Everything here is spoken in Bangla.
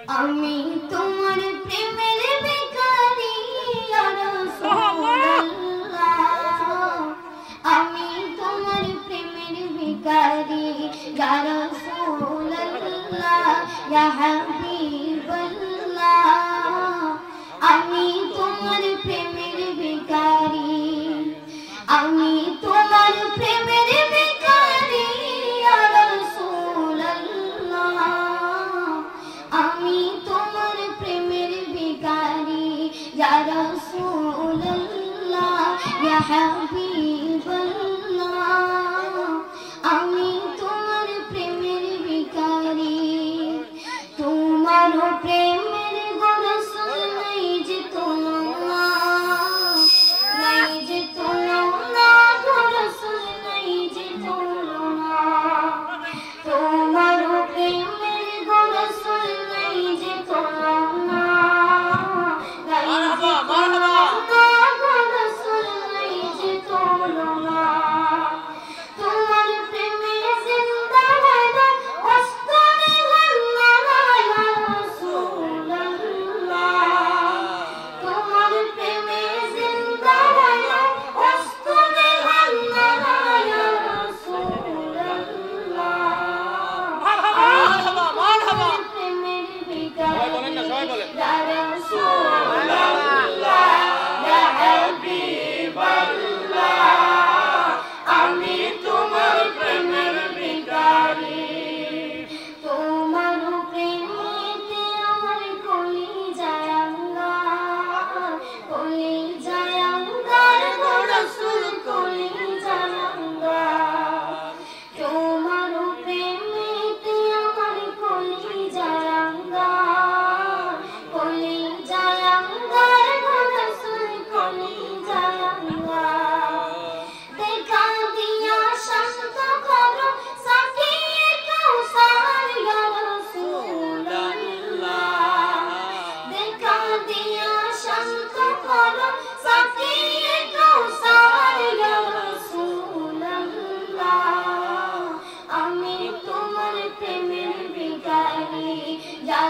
আমি তোমার প্রেমের ভিখারি ইয়া রাসূলুল্লাহ আমি তোমার প্রেমের ভিখারি ইয়া রাসূলুল্লাহ ইয়া হাবিবাল্লাহ আমি তোমার প্রেমের ভিখারি আমি তোমার প্রেমের ভিখারি ইয়া রাসূলুল্লাহ আমি তোমার প্রেমের ভিখারি ইয়া রাসূলুল্লাহ ইয়া হাবিবাল্লাহ আমি তোমার প্রেমের ভিখারি তোমার প্রেমের গো রাসূল নাই যে তুলনা নাই যে তুলনা গো রাসূল নাই যে তুলনা তোমার প্রেমের গো রাসূল নাই যে তুলনা নাই যে তুলনা গো রাসূল নাই যে তুলনা তোমার প্রেমে জিন্দা রানা অস্তরে গন্না ইয়া রাসূলুল্লাহ তোমার প্রেমে জিন্দা রানা অস্তরে গন্না ইয়া রাসূলুল্লাহ মারহাবা মারহাবা প্রেমের ভিখারি সবাই বলেন না সবাই বলেন ইয়া রাসূলুল্লাহ ইয়া হাবিবাল্লাহ আমি তোমার প্রেমের ভিখারি তোমার প্রেমেতে আমার কলিজায় আঙ্গার কলিজায় আঙ্গার গো রাসূল কলিজায় আঙ্গার তোমার প্রেমেতে আমার কলিজায় আঙ্গার কলিজায় আঙ্গার গো রাসূল কলিজায় আঙ্গার দেখা দিয়া শান্ত করো সাকিয়ে কাউসার ইয়া রাসূলুল্লাহ দেখা দিয়া শান্ত করো সাকিয়ে কাউসার ইয়া রাসূলুল্লাহ আমি তোমার প্রেমের ভিখারি ইয়া